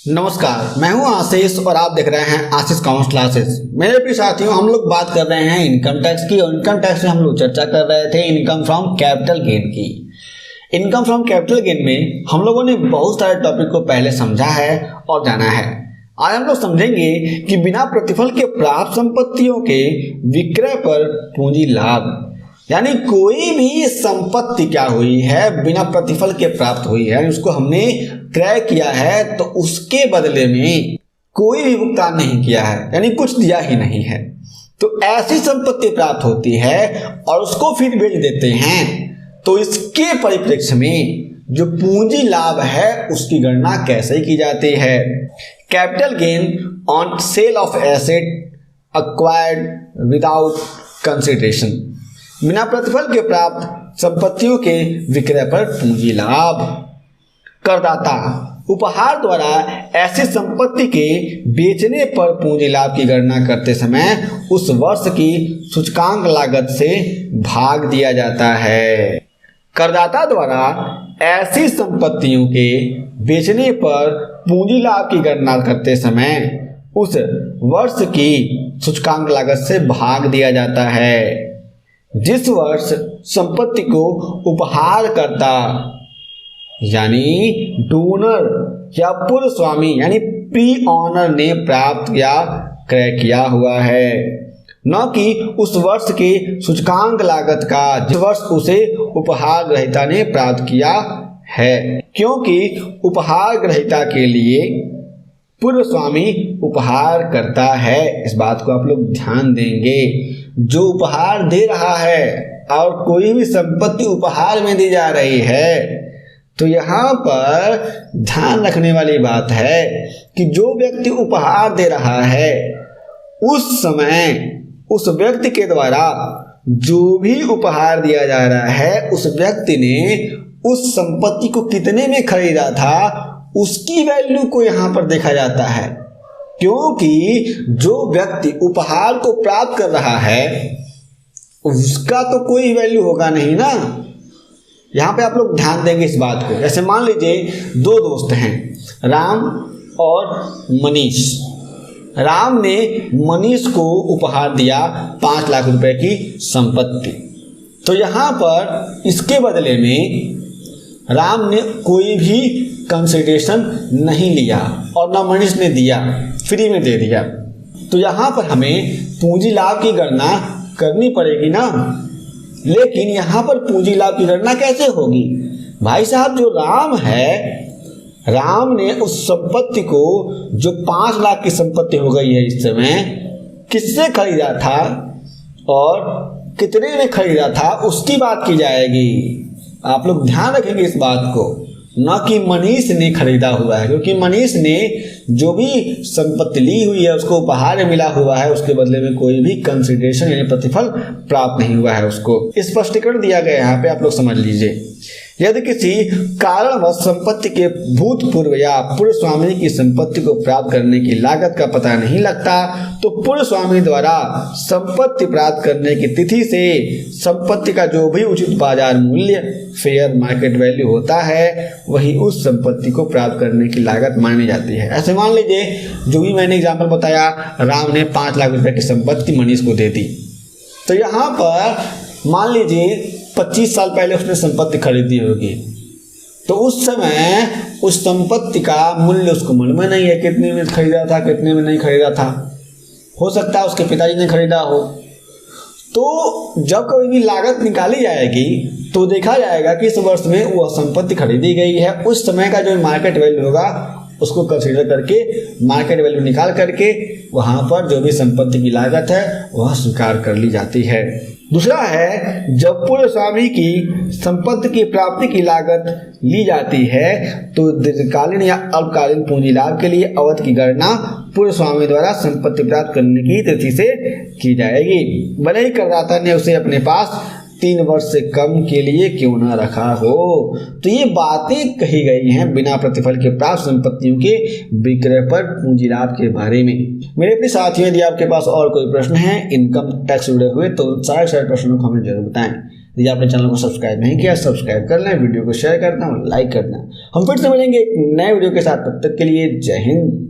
नमस्कार, मैं हूं आशीष और आप देख रहे हैं आशीष कॉमर्स क्लासेस। मेरे प्रिय साथियों, हम लोग बात कर रहे हैं इनकम टैक्स की और इनकम टैक्स में हम लोग चर्चा कर रहे थे इनकम फ्रॉम कैपिटल गेन की। इनकम फ्रॉम कैपिटल गेन में हम लोगों ने बहुत सारे टॉपिक को पहले समझा है और जाना है। आज हम लोग समझेंगे कि बिना प्रतिफल के प्राप्त संपत्तियों के विक्रय पर पूंजी लाभ, यानी कोई भी संपत्ति क्या हुई है बिना प्रतिफल के प्राप्त हुई है, उसको हमने क्रय किया है तो उसके बदले में कोई भी भुगतान नहीं किया है, यानी कुछ दिया ही नहीं है, तो ऐसी संपत्ति प्राप्त होती है और उसको फिर बेच देते हैं। तो इसके परिप्रेक्ष्य में जो पूंजी लाभ है उसकी गणना कैसे की जाती है? Capital gain on sale of asset acquired without consideration, बिना प्रतिफल के प्राप्त संपत्तियों के विक्रय पर पूंजी लाभ। करदाता उपहार द्वारा ऐसी संपत्ति के बेचने पर पूंजी लाभ की गणना करते समय उस वर्ष की सूचकांक लागत से भाग दिया जाता है। करदाता द्वारा ऐसी संपत्तियों के बेचने पर पूंजी लाभ की गणना करते समय उस वर्ष की सूचकांक लागत से भाग दिया जाता है। जिस वर्ष संपत्ति को उपहारकर्ता यानी डोनर या पूर्व स्वामी यानी प्री ऑनर ने प्राप्त या क्रय किया हुआ है, न कि उस वर्ष के सूचकांक लागत का जिस वर्ष उसे उपहार ग्रहीता ने प्राप्त किया है, क्योंकि उपहार ग्रहीता के लिए पूर्व स्वामी उपहार करता है। इस बात को आप लोग ध्यान देंगे। जो उपहार दे रहा है और कोई भी संपत्ति उपहार में दी जा रही है, तो यहाँ पर ध्यान रखने वाली बात है कि जो व्यक्ति उपहार दे रहा है उस समय उस व्यक्ति के द्वारा जो भी उपहार दिया जा रहा है उस व्यक्ति ने उस संपत्ति को कितने में खरीदा था उसकी वैल्यू को यहाँ पर देखा जाता है, क्योंकि जो व्यक्ति उपहार को प्राप्त कर रहा है उसका तो कोई वैल्यू होगा नहीं ना। यहाँ पे आप लोग ध्यान देंगे इस बात को। जैसे मान लीजिए दो दोस्त हैं, राम और मनीष। राम ने मनीष को उपहार दिया 5 लाख रुपए की संपत्ति। तो यहाँ पर इसके बदले में राम ने कोई भी कंसिडरेशन नहीं लिया और ना मनीष ने दिया, फ्री में दे दिया। तो यहाँ पर हमें पूंजी लाभ की गणना करनी पड़ेगी ना। लेकिन यहाँ पर पूंजी लाभ की गणना कैसे होगी? भाई साहब, जो राम है, राम ने उस संपत्ति को जो 5 लाख की संपत्ति हो गई है इस समय, किससे खरीदा था और कितने में खरीदा था उसकी बात की जाएगी। आप लोग ध्यान रखेंगे इस बात को, न कि मनीष ने खरीदा हुआ है, क्योंकि मनीष ने जो भी संपत्ति ली हुई है उसको उपहार में मिला हुआ है, उसके बदले में कोई भी कंसिडरेशन यानी प्रतिफल प्राप्त नहीं हुआ है उसको। स्पष्टीकरण दिया गया है, यहाँ पे आप लोग समझ लीजिए। यदि किसी कारणवश संपत्ति के भूतपूर्व या पूर्व स्वामी की संपत्ति को प्राप्त करने की लागत का पता नहीं लगता, तो पूर्व स्वामी द्वारा संपत्ति प्राप्त करने की तिथि से संपत्ति का जो भी उचित बाजार मूल्य फेयर मार्केट वैल्यू होता है वही उस संपत्ति को प्राप्त करने की लागत मानी जाती है। ऐसे मान लीजिए जो भी मैंने एग्जाम्पल बताया, राम ने 5 लाख रुपए की संपत्ति मनीष को दे दी। तो यहाँ पर मान लीजिए 25 साल पहले उसने संपत्ति खरीदी होगी, तो उस समय उस संपत्ति का मूल्य उसको मालूम नहीं है कितने में खरीदा था कितने में नहीं खरीदा था। हो सकता है उसके पिताजी ने खरीदा हो। तो जब कभी भी लागत निकाली जाएगी तो देखा जाएगा कि इस वर्ष में वह संपत्ति खरीदी गई है, उस समय का जो मार्केट वैल्यू होगा उसको कंसीडर करके मार्केट वैल्यू निकाल करके वहाँ पर जो भी संपत्ति की लागत है वह स्वीकार कर ली जाती है। दूसरा है, जब पूर्व स्वामी की संपत्ति की प्राप्ति की लागत ली जाती है तो दीर्घकालीन या अल्पकालीन पूंजी लाभ के लिए अवधि की गणना पूर्व स्वामी द्वारा संपत्ति प्राप्त करने की तिथि से की जाएगी, भले ही करदाता ने उसे अपने पास 3 वर्ष से कम के लिए क्यों ना रखा हो। तो ये बातें कही गई हैं बिना प्रतिफल के प्राप्त संपत्तियों के विक्रय पर पूंजी लाभ के बारे में। मेरे प्रिय साथियों, यदि आपके पास और कोई प्रश्न है इनकम टैक्स जुड़े हुए तो सारे प्रश्नों को हमें जरूर बताएं। यदि आपने चैनल को सब्सक्राइब नहीं किया सब्सक्राइब कर लें, वीडियो को शेयर कर दें और लाइक कर दें। हम फिर से मिलेंगे एक नए वीडियो के साथ, तब तक के लिए जय हिंद।